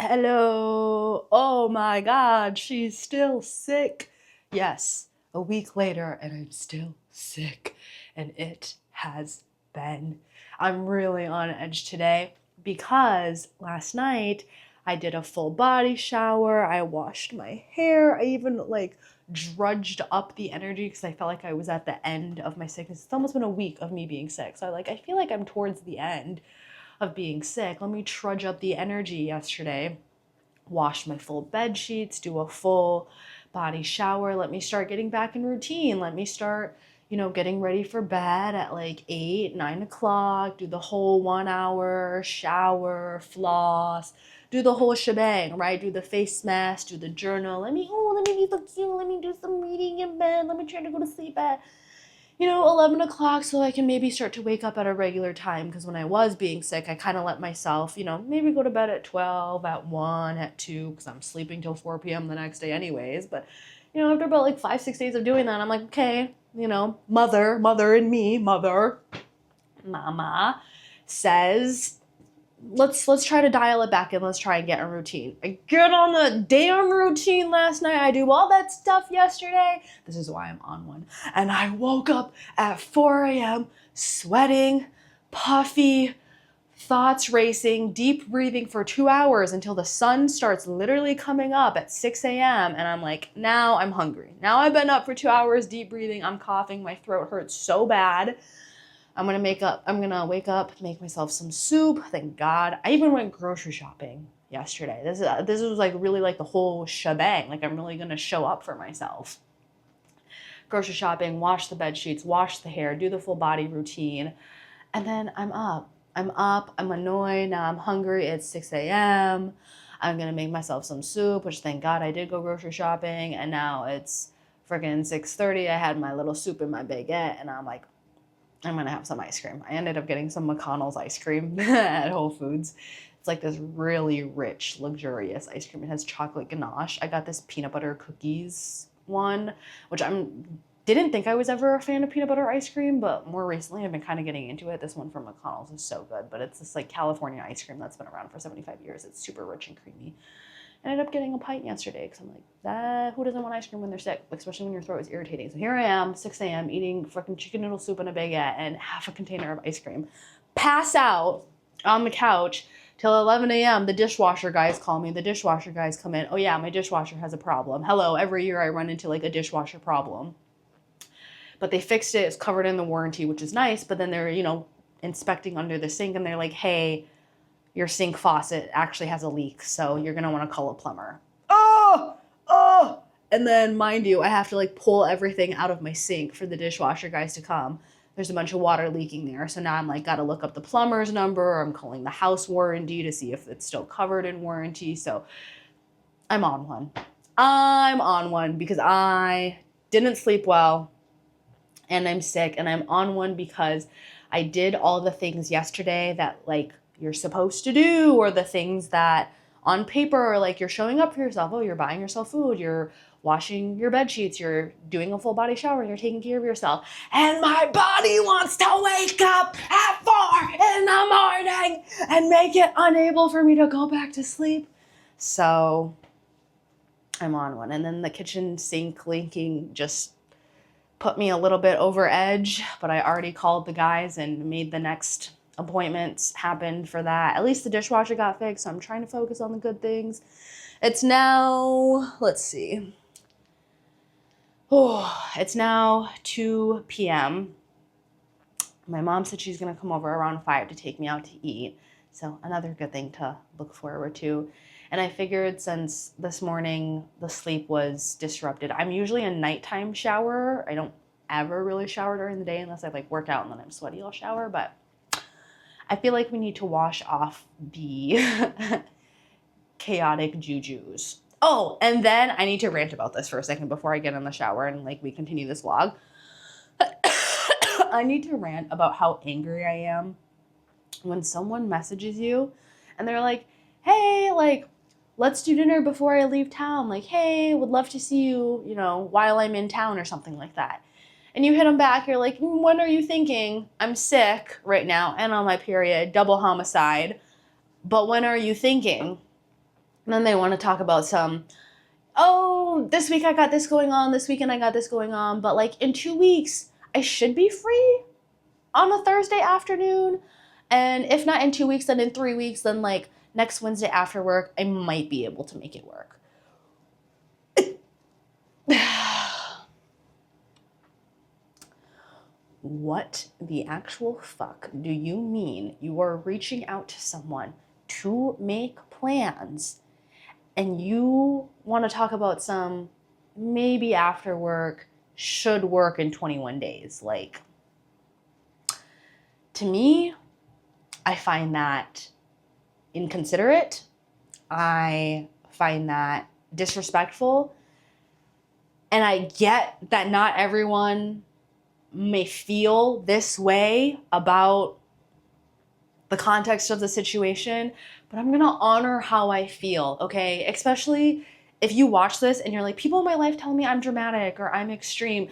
Hello. Oh my God, she's still sick. Yes, a week later, and I'm still sick. And it has been. I'm really on edge today because last night I did a full body shower. I washed my hair. I even drudged up the energy because I felt like I was at the end of my sickness. It's almost been a week of me being sick. So I feel like I'm towards the end of being sick. Let me trudge up the energy yesterday, wash my full bed sheets, do a full body shower. Let me start getting back in routine. Let me start, getting ready for bed at like 8, 9 o'clock, do the whole 1 hour shower, floss, do the whole shebang, right? Do the face mask, do the journal. Let me be so cute. Let me do some reading in bed. Let me try to go to sleep at 11 o'clock so I can maybe start to wake up at a regular time. Because when I was being sick, I kind of let myself, maybe go to bed at 12, at 1, at 2, because I'm sleeping till 4 p.m. the next day anyways. But, after about like 5, 6 days of doing that, I'm like, okay, mother in me, mama says, let's try to dial it back and let's try and get a routine. I get on the damn routine last night. I do all that stuff yesterday. This is why I'm on one. And I woke up at 4 a.m. sweating, puffy, thoughts racing, deep breathing for 2 hours until the sun starts literally coming up at 6 a.m. And I'm like, now I'm hungry. Now I've been up for 2 hours, deep breathing. I'm coughing. My throat hurts so bad. I'm gonna wake up, make myself some soup. Thank God. I even went grocery shopping yesterday. This was like really like the whole shebang. Like I'm really gonna show up for myself. Grocery shopping, wash the bed sheets, wash the hair, do the full body routine, and then I'm up. I'm annoyed. Now I'm hungry. It's 6 a.m. I'm gonna make myself some soup, which thank God I did go grocery shopping, and now it's freaking 6:30. I had my little soup in my baguette, and I'm like, I'm gonna have some ice cream. I ended up getting some McConnell's ice cream at Whole Foods. It's like this really rich, luxurious ice cream. It has chocolate ganache. I got this peanut butter cookies one, which didn't think I was ever a fan of peanut butter ice cream, but more recently I've been kind of getting into it. This one from McConnell's is so good, but it's this like California ice cream that's been around for 75 years. It's super rich and creamy. I ended up getting a pint yesterday because I'm like, who doesn't want ice cream when they're sick, especially when your throat is irritating? So here I am, 6 a.m., eating fucking chicken noodle soup and a baguette and half a container of ice cream. Pass out on the couch till 11 a.m. The dishwasher guys call me. The dishwasher guys come in. Oh yeah, my dishwasher has a problem. Hello, every year I run into like a dishwasher problem. But they fixed it. It's covered in the warranty, which is nice. But then they're, inspecting under the sink and they're like, hey, your sink faucet actually has a leak, so you're gonna want to call a plumber. Oh! And then, mind you, I have to like pull everything out of my sink for the dishwasher guys to come. There's a bunch of water leaking there, so now I'm like, gotta look up the plumber's number. I'm calling the house warranty to see if it's still covered in warranty. So I'm on one because I didn't sleep well and I'm sick, and I'm on one because I did all the things yesterday that like you're supposed to do, or the things that on paper are like you're showing up for yourself. Oh, you're buying yourself food, you're washing your bed sheets, you're doing a full body shower, and you're taking care of yourself. And my body wants to wake up at 4 in the morning and make it unable for me to go back to sleep. So I'm on one. And then the kitchen sink leaking just put me a little bit over edge, but I already called the guys and made the next appointments happen for that. At least the dishwasher got fixed, so I'm trying to focus on the good things. It's now, let's see. It's now 2 p.m. My mom said she's gonna come over around 5 to take me out to eat. So another good thing to look forward to. And I figured since this morning the sleep was disrupted, I'm usually a nighttime shower. I don't ever really shower during the day unless I like work out and then I'm sweaty, I'll shower, but I feel like we need to wash off the chaotic jujus. Oh, and then I need to rant about this for a second before I get in the shower and like we continue this vlog. I need to rant about how angry I am when someone messages you and they're like, hey, like, let's do dinner before I leave town. Like, hey, would love to see you, while I'm in town or something like that. And you hit them back, you're like, when are you thinking? I'm sick right now and on my period, double homicide. But when are you thinking? And then they want to talk about some, oh, this week I got this going on, this weekend I got this going on, but like in 2 weeks, I should be free on a Thursday afternoon. And if not in 2 weeks, then in 3 weeks, then like next Wednesday after work, I might be able to make it work. What the actual fuck do you mean you are reaching out to someone to make plans and you want to talk about some maybe after work, should work in 21 days? Like, to me, I find that inconsiderate. I find that disrespectful. And I get that not everyone may feel this way about the context of the situation, but I'm gonna honor how I feel, okay? Especially if you watch this and you're like, people in my life tell me I'm dramatic or I'm extreme,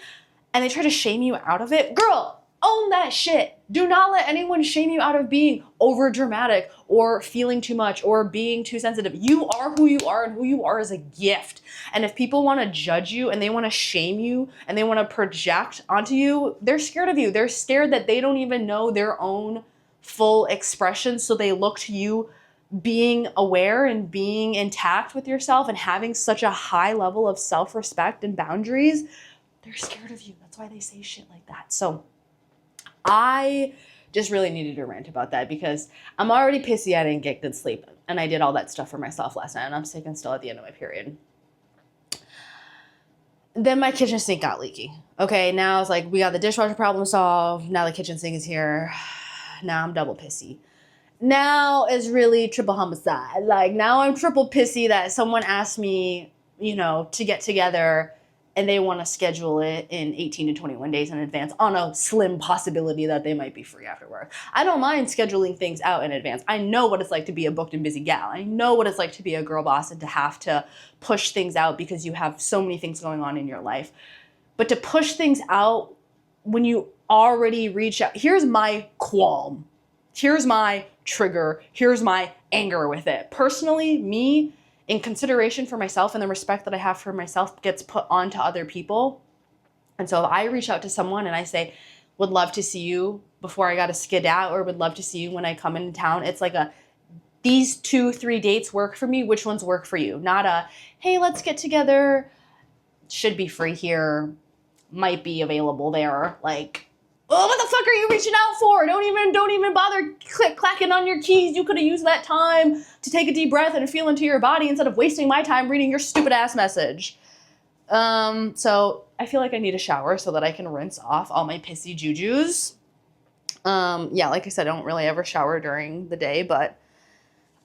and they try to shame you out of it. Girl, own that shit. Do not let anyone shame you out of being over dramatic or feeling too much or being too sensitive. You are who you are, and who you are is a gift. And if people want to judge you and they want to shame you and they want to project onto you, they're scared of you. They're scared that they don't even know their own full expression, so they look to you being aware and being intact with yourself and having such a high level of self-respect and boundaries. They're scared of you. That's why they say shit like that. So I just really needed to rant about that because I'm already pissy I didn't get good sleep. And I did all that stuff for myself last night, and I'm sick and still at the end of my period. Then my kitchen sink got leaky. Okay, now it's like we got the dishwasher problem solved. Now the kitchen sink is here. Now I'm double pissy. Now is really triple homicide. Like, now I'm triple pissy that someone asked me, to get together and they want to schedule it in 18 to 21 days in advance on a slim possibility that they might be free after work. I don't mind scheduling things out in advance. I know what it's like to be a booked and busy gal. I know what it's like to be a girl boss and to have to push things out because you have so many things going on in your life. But to push things out when you already reach out, here's my qualm. Here's my trigger. Here's my anger with it. Personally, me, in consideration for myself and the respect that I have for myself gets put onto other people. And so if I reach out to someone and I say, would love to see you before I got to skid out, or would love to see you when I come into town, it's like these 2-3 dates work for me. Which ones work for you? Not hey, let's get together. Should be free here. Might be available there. Like, oh, what the fuck are you reaching out for? Don't even bother clacking on your keys. You could have used that time to take a deep breath and feel into your body instead of wasting my time reading your stupid ass message. So I feel like I need a shower so that I can rinse off all my pissy jujus. Yeah, like I said, I don't really ever shower during the day, but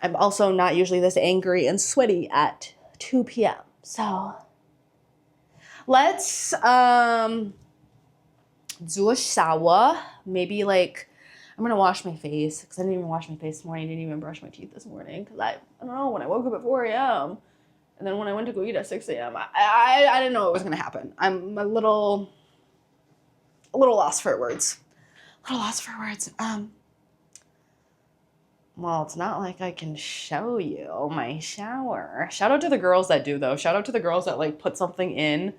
I'm also not usually this angry and sweaty at 2 p.m. So let's do a shower. Maybe like I'm gonna wash my face because I didn't even wash my face this morning. I didn't even brush my teeth this morning because I don't know, when I woke up at 4 a.m. and then when I went to go eat at 6 a.m. I didn't know what was gonna happen. I'm a little lost for words. Well, it's not like I can show you my shower. Shout out to the girls that do though. Shout out to the girls that like put something in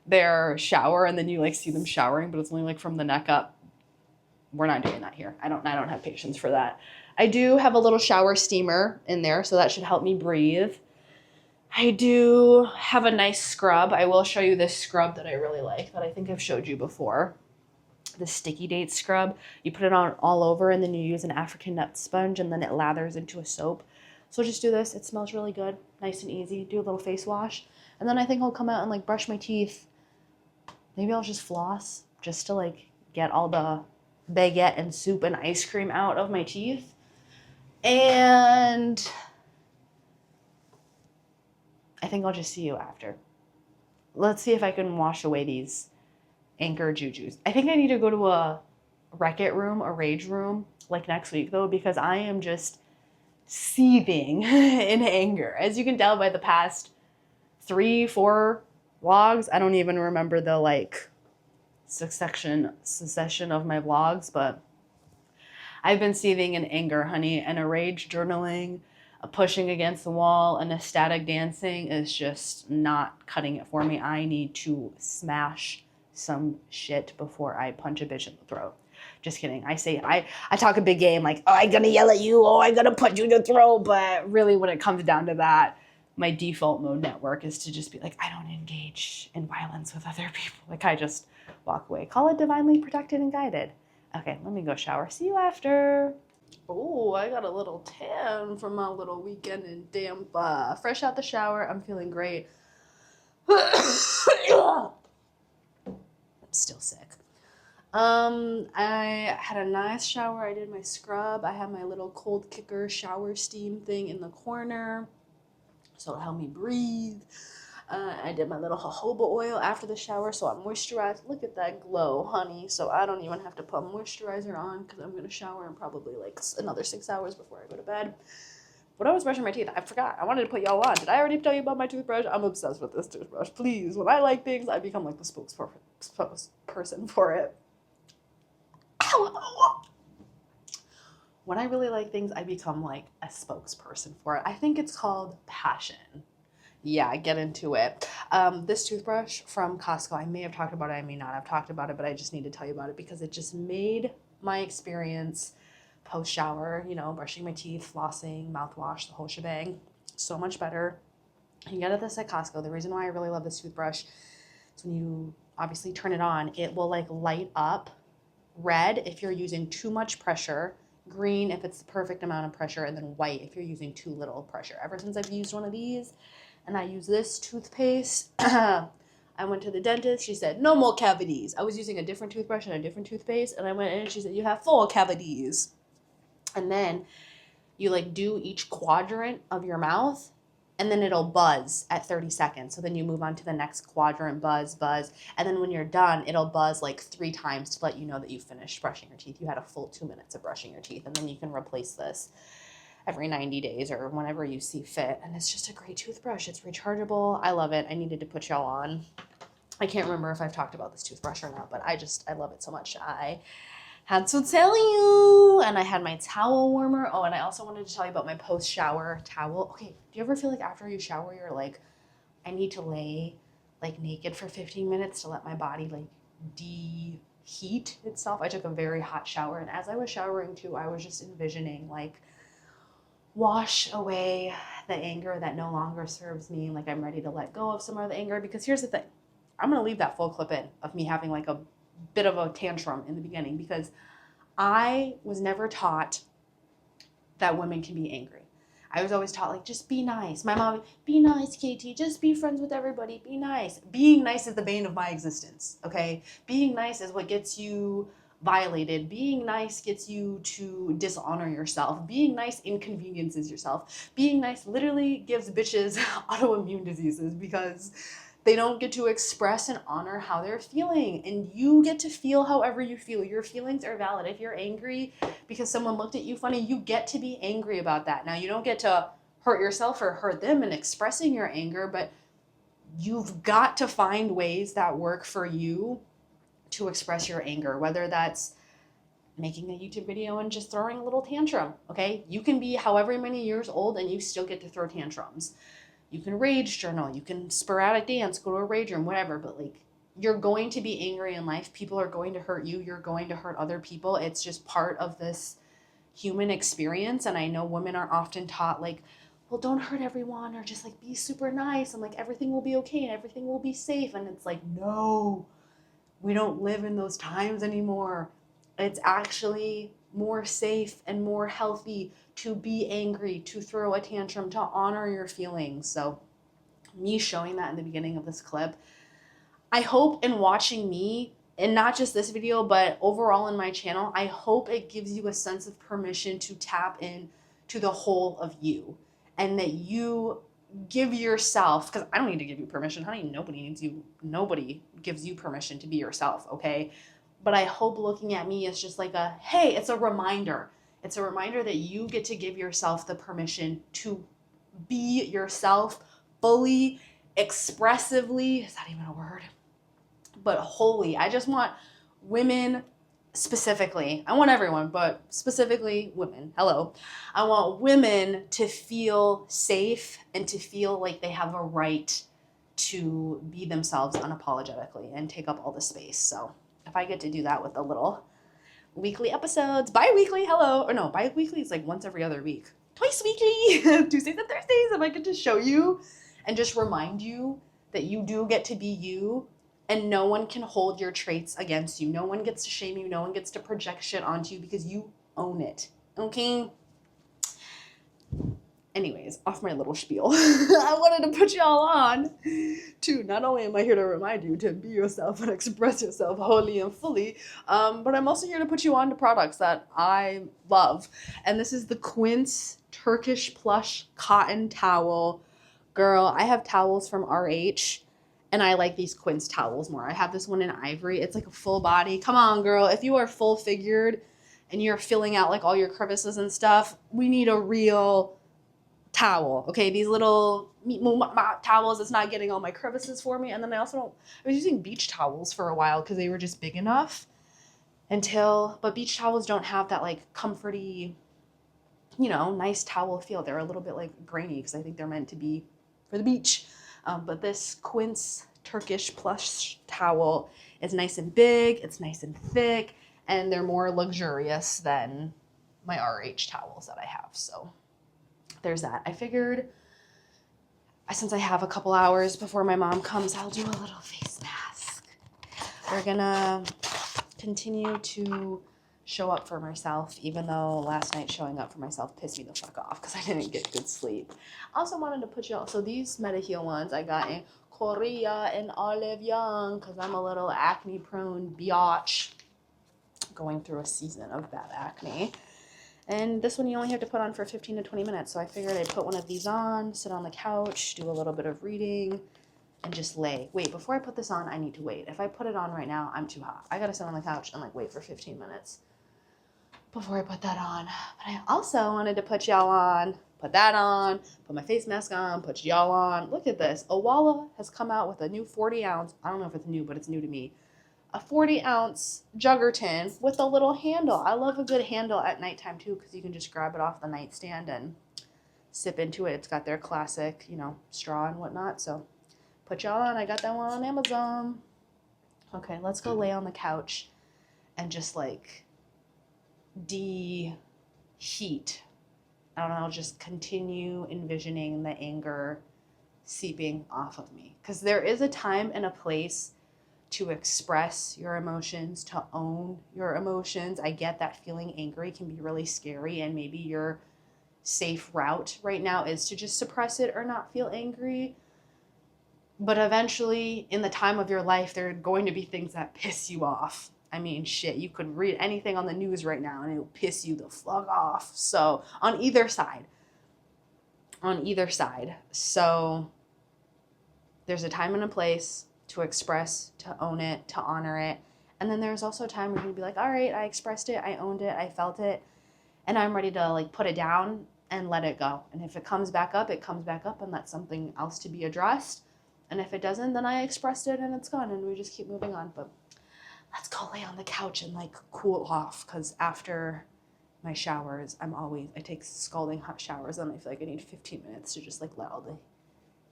their shower and then you like see them showering, but it's only like from the neck up. We're not doing that here. I don't have patience for that. I do have a little shower steamer in there, so that should help me breathe. I do have a nice scrub. I will show you this scrub that I really like that I think I've showed you before. The sticky date scrub. You put it on all over and then you use an African nut sponge and then it lathers into a soap. So just do this. It smells really good. Nice and easy. Do a little face wash. And then I think I'll come out and like brush my teeth. Maybe I'll just floss just to like get all the baguette and soup and ice cream out of my teeth. And I think I'll just see you after. Let's see if I can wash away these anger jujus. I think I need to go to a Wreck-It room, a rage room, like next week though, because I am just seething in anger. As you can tell by the past 3-4 vlogs, I don't even remember the like succession of my vlogs, but I've been seething in anger, honey, and a rage journaling A pushing against the wall, an ecstatic dancing is just not cutting it for me. I need to smash some shit before I punch a bitch in the throat. Just kidding. I talk a big game like, oh, I'm gonna yell at you, oh, I'm gonna punch you in the throat. But really, when it comes down to that, my default mode network is to just be like, I don't engage in violence with other people. Like, I just walk away. Call it divinely protected and guided. Okay, let me go shower. See you after. Oh, I got a little tan from my little weekend in Tampa. Fresh out the shower. I'm feeling great. I'm still sick. I had a nice shower. I did my scrub. I had my little cold kicker shower steam thing in the corner, so it helped me breathe. I did my little jojoba oil after the shower, so I'm moisturized. Look at that glow, honey. So I don't even have to put moisturizer on because I'm going to shower in probably like another 6 hours before I go to bed. When I was brushing my teeth, I forgot. I wanted to put y'all on. Did I already tell you about my toothbrush? I'm obsessed with this toothbrush. Please, when I like things, I become like the spokesperson for it. When I really like things, I become like a spokesperson for it. I think it's called passion. Yeah, get into it. This toothbrush from Costco, I may have talked about it, I may not have talked about it, but I just need to tell you about it because it just made my experience post-shower, you know, brushing my teeth, flossing, mouthwash, the whole shebang, so much better. You can get this at Costco. The reason why I really love this toothbrush is when you obviously turn it on, it will like light up red if you're using too much pressure, green if it's the perfect amount of pressure, and then white if you're using too little pressure. Ever since I've used one of these, and I use this toothpaste, I went to the dentist. She said, no more cavities. I was using a different toothbrush and a different toothpaste, and I went in and she said, you have 4 cavities. And then you like do each quadrant of your mouth, and then it'll buzz at 30 seconds. So then you move on to the next quadrant, buzz, buzz. And then when you're done, it'll buzz like 3 times to let you know that you finished brushing your teeth. You had a full 2 minutes of brushing your teeth, and then you can replace this every 90 days or whenever you see fit. And it's just a great toothbrush. It's rechargeable. I love it. I needed to put y'all on. I can't remember if I've talked about this toothbrush or not, but I love it so much. I had to tell you. And I had my towel warmer. Oh, and I also wanted to tell you about my post-shower towel. Okay, do you ever feel like after you shower, you're like, I need to lay like naked for 15 minutes to let my body like deheat itself? I took a very hot shower, and as I was showering too, I was just envisioning like, wash away the anger that no longer serves me. Like, I'm ready to let go of some of the anger, because here's the thing. I'm going to leave that full clip in of me having like a bit of a tantrum in the beginning, because I was never taught that women can be angry. I was always taught like, just be nice. My mom, be nice, Katie, just be friends with everybody, be nice. Being nice is the bane of my existence, okay? Being nice is what gets you violated. Being nice gets you to dishonor yourself. Being nice inconveniences yourself. Being nice literally gives bitches autoimmune diseases, because they don't get to express and honor how they're feeling. And you get to feel however you feel. Your feelings are valid. If you're angry because someone looked at you funny, you get to be angry about that. Now, you don't get to hurt yourself or hurt them in expressing your anger, but you've got to find ways that work for you to express your anger, whether that's making a YouTube video and just throwing a little tantrum, okay? You can be however many years old and you still get to throw tantrums. You can rage journal, you can sporadic dance, go to a rage room, whatever, but like, you're going to be angry in life. People are going to hurt you. You're going to hurt other people. It's just part of this human experience. And I know women are often taught like, well, don't hurt everyone, or just like be super nice and like everything will be okay and everything will be safe. And it's like, no, we don't live in those times anymore. It's actually more safe and more healthy to be angry, to throw a tantrum, to honor your feelings. So me showing that in the beginning of this clip, I hope in watching me, and not just this video, but overall in my channel, I hope it gives you a sense of permission to tap in to the whole of you, and that you give yourself, because I don't need to give you permission, honey. Nobody gives you permission to be yourself, okay? But I hope looking at me is just like a, hey, it's a reminder. It's a reminder that you get to give yourself the permission to be yourself fully, expressively, is that even a word? But wholly. I just want women specifically, I want everyone, but specifically women. Hello. I want women to feel safe and to feel like they have a right to be themselves unapologetically and take up all the space. So if I get to do that with a little weekly episodes, bi-weekly, hello, or no, bi-weekly is like once every other week. Twice weekly, Tuesdays and Thursdays, if I get to show you and just remind you that you do get to be you and no one can hold your traits against you. No one gets to shame you. No one gets to project shit onto you because you own it. Okay? Anyways, off my little spiel. I wanted to put y'all on to, not only am I here to remind you to be yourself and express yourself wholly and fully, but I'm also here to put you on to products that I love. And this is the Quince Turkish Plush Cotton Towel. Girl, I have towels from RH, and I like these Quince towels more. I have this one in ivory. It's like a full body. Come on, girl. If you are full figured and you're filling out like all your crevices and stuff, we need a real towel. Okay, these little towels, it's not getting all my crevices for me. And then I was using beach towels for a while because they were just big enough but beach towels don't have that like comforty, nice towel feel. They're a little bit like grainy because I think they're meant to be for the beach. But this Quince Turkish Plush towel is nice and big, it's nice and thick, and they're more luxurious than my RH towels that I have. So there's that. I figured since I have a couple hours before my mom comes, I'll do a little face mask. We're gonna continue to show up for myself, even though last night showing up for myself pissed me the fuck off because I didn't get good sleep. I also wanted to put y'all, so these Mediheal ones I got in Korea and Olive Young because I'm a little acne prone biatch going through a season of bad acne. And this one you only have to put on for 15 to 20 minutes. So I figured I'd put one of these on, sit on the couch, do a little bit of reading, and just lay. Wait, before I put this on, I need to wait. If I put it on right now, I'm too hot. I gotta sit on the couch and like wait for 15 minutes before I put that on. But I also wanted to put y'all on, put that on, put my face mask on, put y'all on. Look at this. Owala has come out with a new 40 ounce, I don't know if it's new, but it's new to me, a 40 ounce jugger tin with a little handle. I love a good handle at nighttime too because you can just grab it off the nightstand and sip into it. It's got their classic, straw and whatnot. So put y'all on. I got that one on Amazon. Okay, let's go lay on the couch and just like de-heat. I don't know, just continue envisioning the anger seeping off of me. Because there is a time and a place to express your emotions, to own your emotions. I get that feeling angry can be really scary, and maybe your safe route right now is to just suppress it or not feel angry. But eventually, in the time of your life, there are going to be things that piss you off. I mean, shit, you could read anything on the news right now and it'll piss you the fuck off. So, on either side. So, there's a time and a place to express, to own it, to honor it. And then there's also a time where you can be like, all right, I expressed it, I owned it, I felt it, and I'm ready to like put it down and let it go. And if it comes back up, it comes back up, and that's something else to be addressed. And if it doesn't, then I expressed it and it's gone, and we just keep moving on. But let's go lay on the couch and like cool off, because after my showers, I take scalding hot showers, and I feel like I need 15 minutes to just like let all the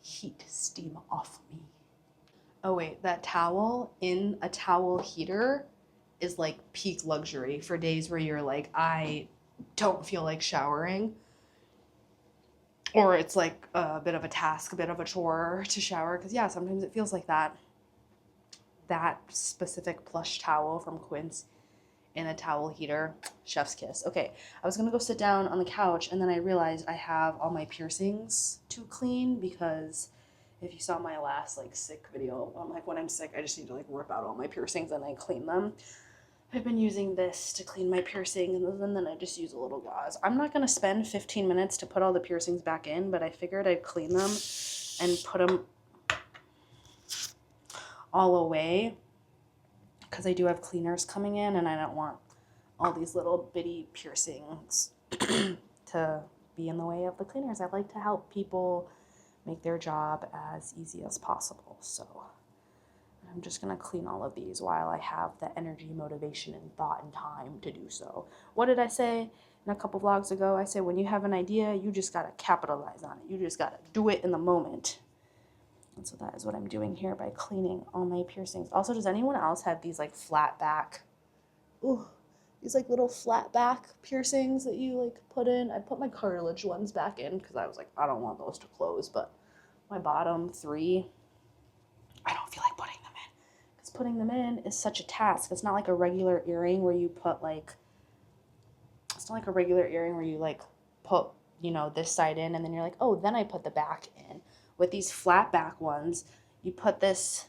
heat steam off me. Oh wait, that towel in a towel heater is like peak luxury for days where you're like, I don't feel like showering. Or it's like a bit of a task, a bit of a chore to shower. Because yeah, sometimes it feels like that. That specific plush towel from Quince in a towel heater, chef's kiss. Okay, I was going to go sit down on the couch, and then I realized I have all my piercings to clean, because if you saw my last like sick video, I'm like, when I'm sick, I just need to like rip out all my piercings and I clean them. I've been using this to clean my piercings, and then I just use a little gauze. I'm not going to spend 15 minutes to put all the piercings back in, but I figured I'd clean them and put them all away, because I do have cleaners coming in, and I don't want all these little bitty piercings to be in the way of the cleaners. I'd like to help people make their job as easy as possible. So I'm just going to clean all of these while I have the energy, motivation, and thought and time to do so. What did I say in a couple vlogs ago? I said when you have an idea, you just got to capitalize on it. You just got to do it in the moment. And so that is what I'm doing here by cleaning all my piercings. Also, does anyone else have these like flat back, these like little flat back piercings that you like put in? I put my cartilage ones back in because I was like, I don't want those to close, but my bottom 3, I don't feel like putting them in because putting them in is such a task. It's not like a regular earring where you put like, it's not like a regular earring where you like put, you know, this side in and then you're like, oh, then I put the back in. With these flat back ones, you put this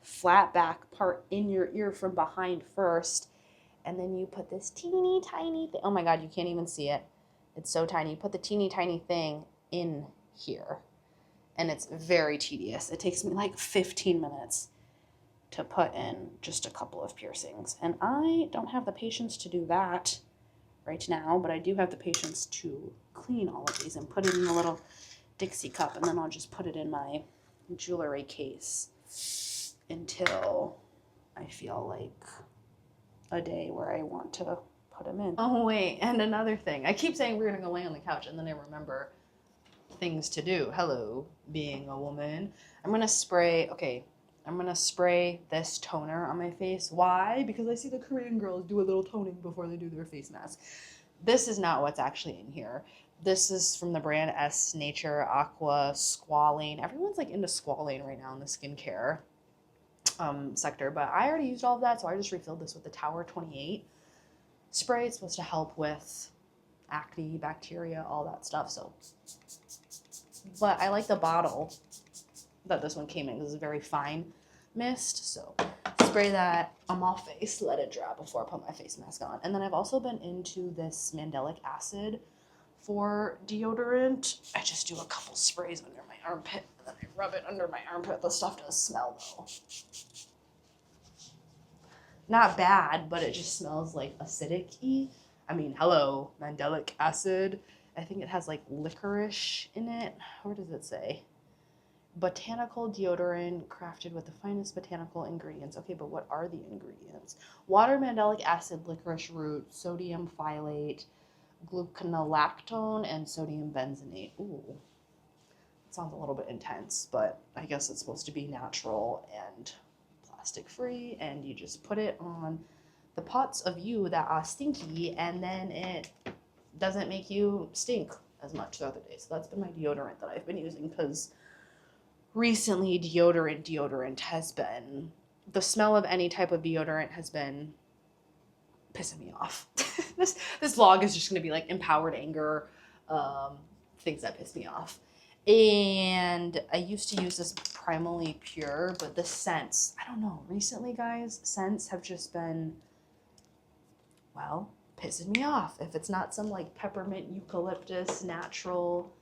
flat back part in your ear from behind first, and then you put this teeny tiny thing. Oh my God, you can't even see it. It's so tiny. You put the teeny tiny thing in here, and it's very tedious. It takes me like 15 minutes to put in just a couple of piercings, and I don't have the patience to do that right now, but I do have the patience to clean all of these and put it in a little Dixie cup, and then I'll just put it in my jewelry case until I feel like a day where I want to put them in. Oh wait, and another thing. I keep saying we're gonna go lay on the couch, and then I remember things to do. Hello, being a woman. I'm gonna spray this toner on my face. Why? Because I see the Korean girls do a little toning before they do their face mask. This is not what's actually in here. This is from the brand S Nature Aqua Squalane. Everyone's like into squalane right now in the skincare sector, but I already used all of that, so I just refilled this with the Tower 28 spray. It's supposed to help with acne, bacteria, all that stuff. So, but I like the bottle that this one came in. This is a very fine mist, so spray that on my face, let it dry before I put my face mask on. And then I've also been into this mandelic acid for deodorant. I just do a couple sprays under my armpit, and then I rub it under my armpit. The stuff does smell though. Not bad, but it just smells like acidic-y. I mean, hello, mandelic acid. I think it has like licorice in it. Where does it say? Botanical deodorant crafted with the finest botanical ingredients. Okay, but what are the ingredients? Water, mandelic acid, licorice root, sodium phthalate, gluconolactone, and sodium benzenate. Ooh, it sounds a little bit intense, but I guess it's supposed to be natural and plastic free, and you just put it on the parts of you that are stinky, and then it doesn't make you stink as much throughout the day. So that's been my deodorant that I've been using, because recently deodorant has been, the smell of any type of deodorant has been pissing me off. This vlog is just going to be like empowered anger, things that piss me off. And I used to use this Primally Pure, but the scents, I don't know, recently guys, scents have just been, well, pissing me off. If it's not some like peppermint, eucalyptus, natural,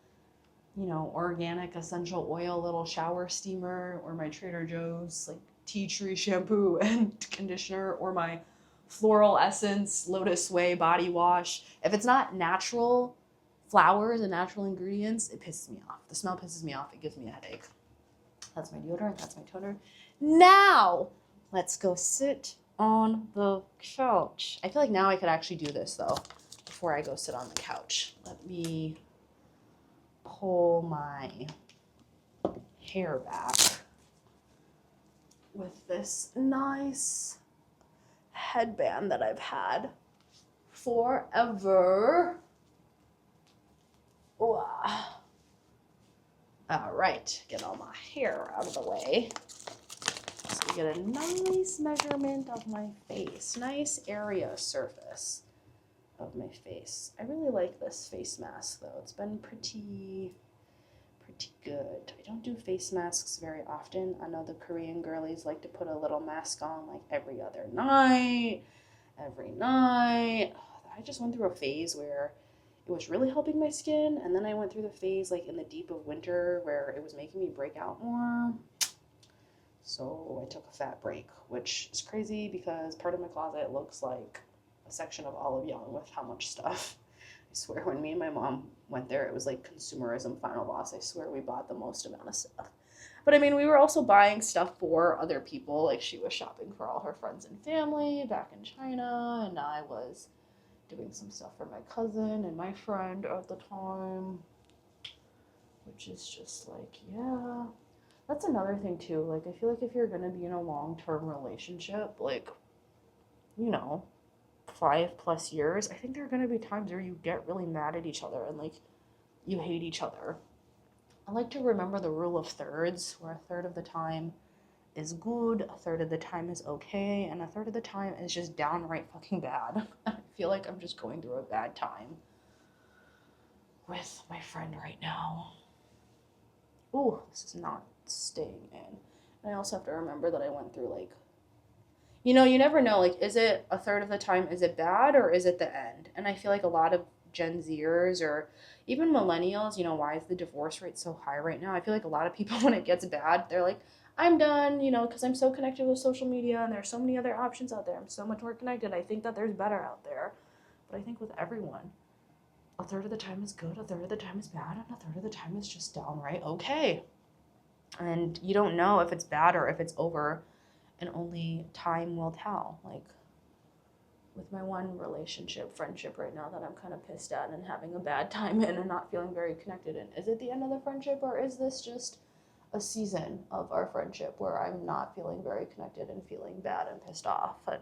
you know, organic essential oil little shower steamer, or my Trader Joe's like tea tree shampoo and conditioner, or my Floral Essence Lotus Way body wash. If it's not natural flowers and natural ingredients, it pisses me off. The smell pisses me off. It gives me a headache. That's my deodorant. That's my toner. Now, let's go sit on the couch. I feel like now I could actually do this though before I go sit on the couch. Let me pull my hair back with this nice headband that I've had forever. Ooh. All right, get all my hair out of the way. So we get a nice measurement of my face, nice area surface of my face. I really like this face mask though. It's been pretty good. I don't do face masks very often. I know the Korean girlies like to put a little mask on like every other night, every night. I just went through a phase where it was really helping my skin, and then I went through the phase like in the deep of winter where it was making me break out more. So I took a fat break, which is crazy because part of my closet looks like a section of Olive Young with how much stuff. I swear when me and my mom went there. It was like consumerism final boss. I swear we bought the most amount of stuff. But I mean, we were also buying stuff for other people. Like she was shopping for all her friends and family back in China, and I was doing some stuff for my cousin and my friend at the time, which is just like, yeah. That's another thing too. Like, I feel like if you're gonna be in a long-term relationship, like, you know, 5+ years, I think there are gonna be times where you get really mad at each other and like you hate each other. I like to remember the rule of thirds, where a third of the time is good, a third of the time is okay, and a third of the time is just downright fucking bad. I feel like I'm just going through a bad time with my friend right now. Ooh, this is not staying in. And I also have to remember that I went through like, you know, you never know, like, is it a third of the time, is it bad, or is it the end? And I feel like a lot of Gen Zers or even millennials, you know, why is the divorce rate so high right now? I feel like a lot of people, when it gets bad, they're like, I'm done, you know, because I'm so connected with social media and there's so many other options out there. I'm so much more connected. I think that there's better out there. But I think with everyone, a third of the time is good, a third of the time is bad, and a third of the time is just downright okay. And you don't know if it's bad or if it's over, and only time will tell. Like, with my one friendship right now that I'm kind of pissed at and having a bad time in and not feeling very connected in. Is it the end of the friendship, or is this just a season of our friendship where I'm not feeling very connected and feeling bad and pissed off? And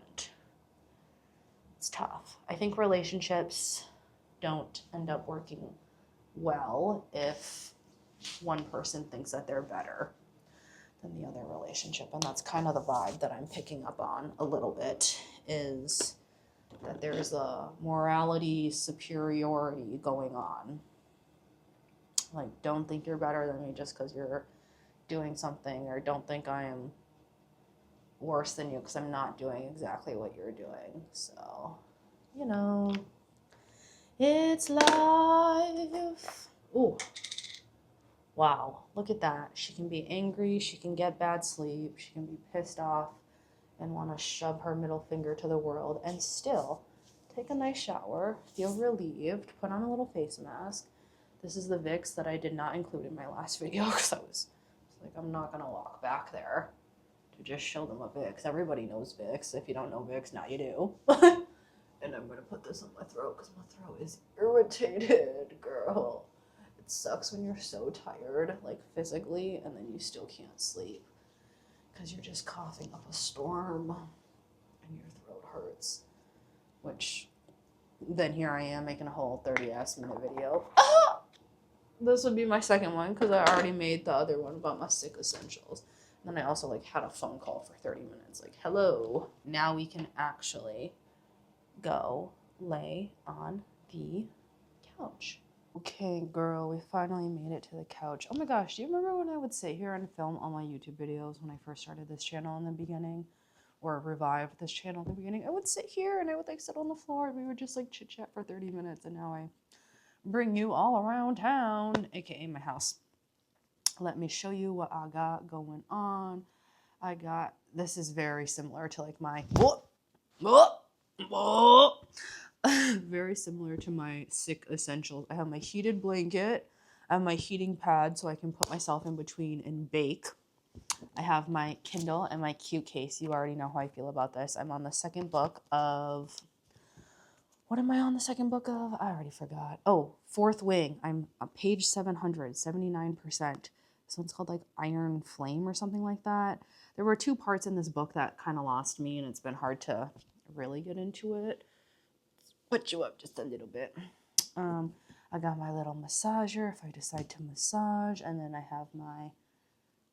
it's tough. I think relationships don't end up working well if one person thinks that they're better than the other relationship. And that's kind of the vibe that I'm picking up on a little bit, is that there's a morality superiority going on. Like, don't think you're better than me just because you're doing something, or don't think I am worse than you because I'm not doing exactly what you're doing. So, you know, it's life. Ooh. Wow, look at that. She can be angry, she can get bad sleep, she can be pissed off and want to shove her middle finger to the world, and still take a nice shower, feel relieved, put on a little face mask. This is the Vicks that I did not include in my last video because I was like, I'm not going to walk back there to just show them a Vicks. Everybody knows Vicks. If you don't know Vicks, now you do. And I'm going to put this on my throat because my throat is irritated, girl. It sucks when you're so tired, like physically, and then you still can't sleep because you're just coughing up a storm and your throat hurts. Which, then here I am making a whole 30-ass minute video. This would be my second one because I already made the other one about my sick essentials. And then I also like had a phone call for 30 minutes. Like, hello. Now we can actually go lay on the couch. Okay, girl, we finally made it to the couch. Oh my gosh, do you remember when I would sit here and film all my YouTube videos when I first started this channel in the beginning? Or revived this channel in the beginning? I would sit here and I would like sit on the floor and we would just like chit chat for 30 minutes, and now I bring you all around town, aka my house. Let me show you what I got going on. This is very similar to like my, very similar to my sick essentials. I have my heated blanket, I have my heating pad so I can put myself in between and bake. I have my Kindle and my cute case. You already know how I feel about this. I'm on the second book of, what am I on the second book of? I already forgot. Oh, Fourth Wing. I'm on page 700, 79%. This one's called like Iron Flame or something like that. There were 2 parts in this book that kind of lost me, and it's been hard to really get into it. Put you up just a little bit. I got my little massager if I decide to massage, and then I have my,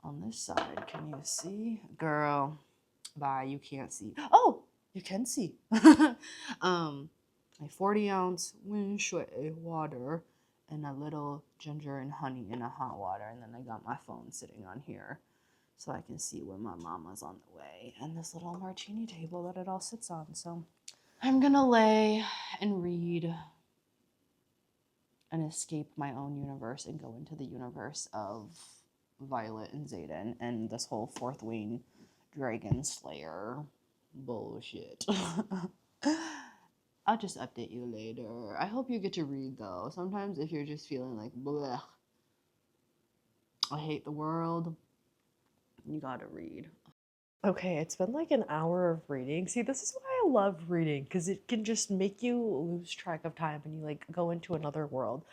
on this side, can you see? Girl, bye, you can't see. Oh, you can see. My 40-ounce wind shui water and a little ginger and honey in a hot water. And then I got my phone sitting on here so I can see when my mama's on the way. And this little martini table that it all sits on. So I'm gonna lay and read and escape my own universe and go into the universe of Violet and Xaden and this whole Fourth Wing Dragon Slayer bullshit. I'll just update you later. I hope you get to read though. Sometimes if you're just feeling like, bleh, I hate the world, you gotta read. Okay, it's been like an hour of reading. See, this is why I love reading, because it can just make you lose track of time and you like go into another world.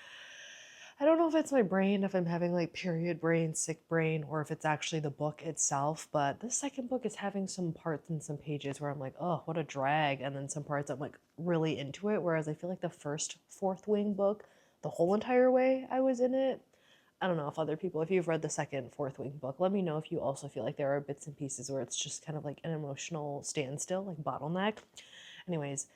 I don't know if it's my brain, if I'm having like period brain, sick brain, or if it's actually the book itself, but this second book is having some parts and some pages where I'm like, oh, what a drag. And then some parts I'm like really into it. Whereas I feel like the first Fourth Wing book, the whole entire way I was in it. I don't know if other people, if you've read the second Fourth Wing book, let me know if you also feel like there are bits and pieces where it's just kind of like an emotional standstill, like bottleneck. Anyways,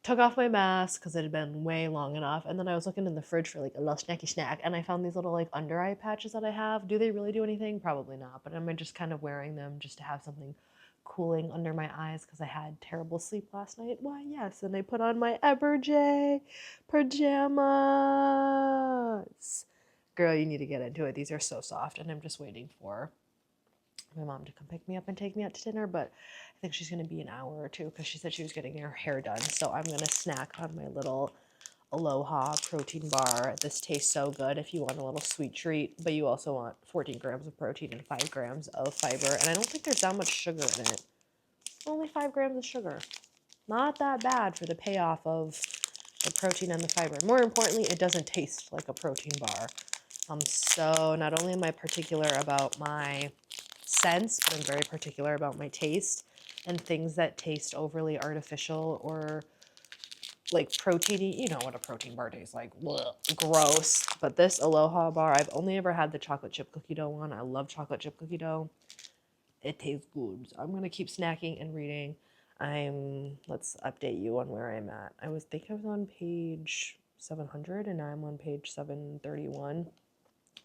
took off my mask because it had been way long enough, and then I was looking in the fridge for like a little snacky snack, and I found these little like under eye patches that I have. Do they really do anything? Probably not, but I'm just kind of wearing them just to have something cooling under my eyes because I had terrible sleep last night. Why, yes, and I put on my Everjay pajamas. Girl, you need to get into it. These are so soft, and I'm just waiting for my mom to come pick me up and take me out to dinner, but I think she's going to be an hour or two because she said she was getting her hair done. So I'm going to snack on my little Aloha protein bar. This tastes so good if you want a little sweet treat, but you also want 14 grams of protein and 5 grams of fiber. And I don't think there's that much sugar in it. Only 5 grams of sugar. Not that bad for the payoff of the protein and the fiber. More importantly, it doesn't taste like a protein bar. So not only am I particular about my sense, but I'm very particular about my taste, and things that taste overly artificial or like proteiny. You know what a protein bar tastes like. Blech, gross. But this Aloha bar, I've only ever had the chocolate chip cookie dough one. I love chocolate chip cookie dough. It tastes good. So I'm going to keep snacking and reading. Let's update you on where I'm at. I was on page 700 and now I'm on page 731.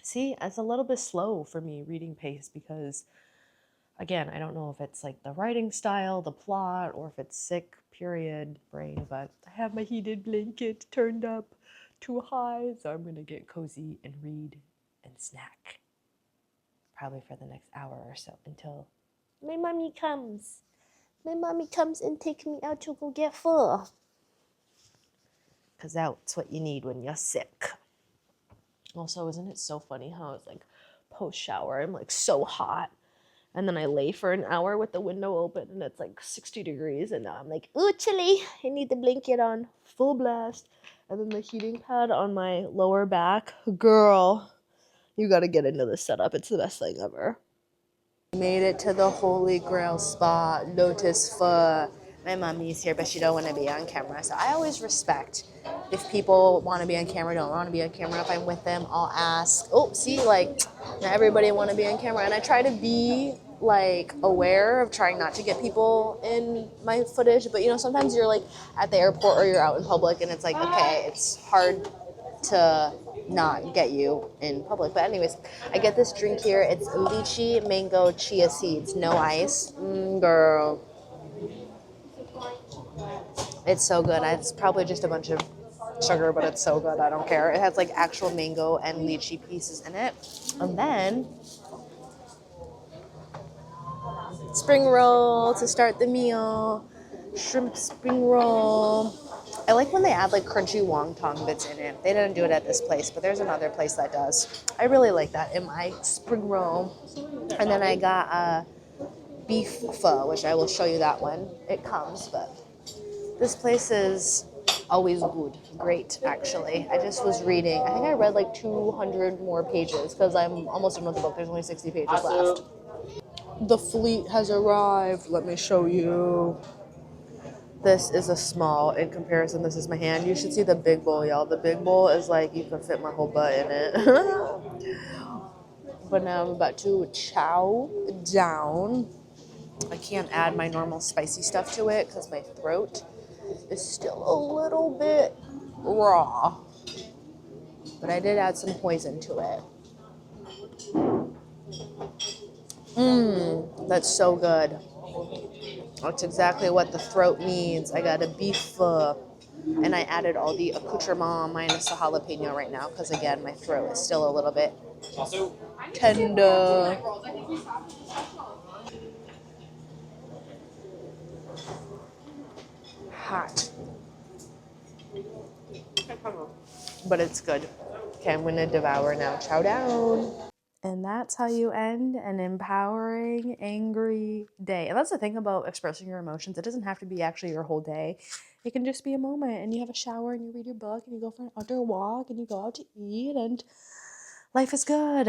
See, it's a little bit slow for me reading pace because, again, I don't know if it's like the writing style, the plot, or if it's sick, period, brain, but I have my heated blanket turned up too high, so I'm gonna get cozy and read and snack. Probably for the next hour or so until my mommy comes. My mommy comes and takes me out to go get food. Because that's what you need when you're sick. Also, isn't it so funny how it's like post-shower, I'm like so hot. And then I lay for an hour with the window open and it's like 60 degrees. And now I'm like, ooh, chilly. I need the blanket on full blast. And then the heating pad on my lower back. Girl, you got to get into this setup. It's the best thing ever. Made it to the Holy Grail spot, Lotus Pho. My mommy's here, but she don't want to be on camera. So I always respect if people want to be on camera, don't want to be on camera. If I'm with them, I'll ask. Oh, see, like, not everybody want to be on camera. And I try to be, like, aware of trying not to get people in my footage. But, you know, sometimes you're, like, at the airport or you're out in public and it's like, okay, it's hard to not get you in public. But anyways, I get this drink here. It's lychee mango chia seeds, no ice. Girl. It's so good. It's probably just a bunch of sugar, but it's so good. I don't care. It has like actual mango and lychee pieces in it. And then spring roll to start the meal. Shrimp spring roll. I like when they add like crunchy wonton bits in it. They didn't do it at this place, but there's another place that does. I really like that in my spring roll. And then I got a beef pho, which I will show you that one. It comes, but this place is always good. Great, actually. I just was reading. I think I read like 200 more pages because I'm almost done with the book. There's only 60 pages left. The fleet has arrived. Let me show you. This is a small in comparison. This is my hand. You should see the big bowl, y'all. The big bowl is like you can fit my whole butt in it. But now I'm about to chow down. I can't add my normal spicy stuff to it because my throat is still a little bit raw. But I did add some poison to it. That's so good. That's exactly what the throat needs. I got a beef pho, and I added all the accoutrement minus the jalapeno right now because, again, my throat is still a little bit tender. Hot. but it's good. Okay, I'm gonna devour now. Chow down. And that's how you end an empowering, angry day. And that's the thing about expressing your emotions. It doesn't have to be actually your whole day. It can just be a moment, and you have a shower, and you read your book, and you go for an outdoor walk, and you go out to eat, and life is good.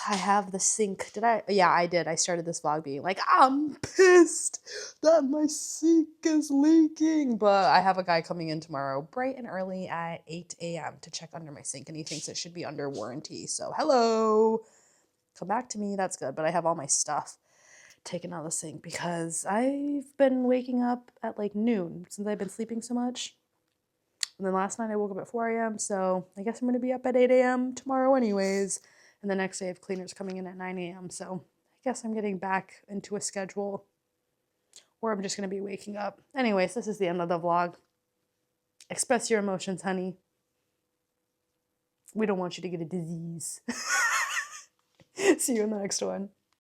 I have the sink. Did I? Yeah, I did. I started this vlog being like, I'm pissed that my sink is leaking. But I have a guy coming in tomorrow bright and early at 8 a.m. to check under my sink, and he thinks it should be under warranty. So, hello. Come back to me. That's good. But I have all my stuff taken out of the sink because I've been waking up at like noon since I've been sleeping so much. And then last night I woke up at 4 a.m. So I guess I'm going to be up at 8 a.m. tomorrow anyways. And the next day I have cleaners coming in at 9 a.m. So I guess I'm getting back into a schedule, or I'm just going to be waking up. Anyways, this is the end of the vlog. Express your emotions, honey. We don't want you to get a disease. See you in the next one.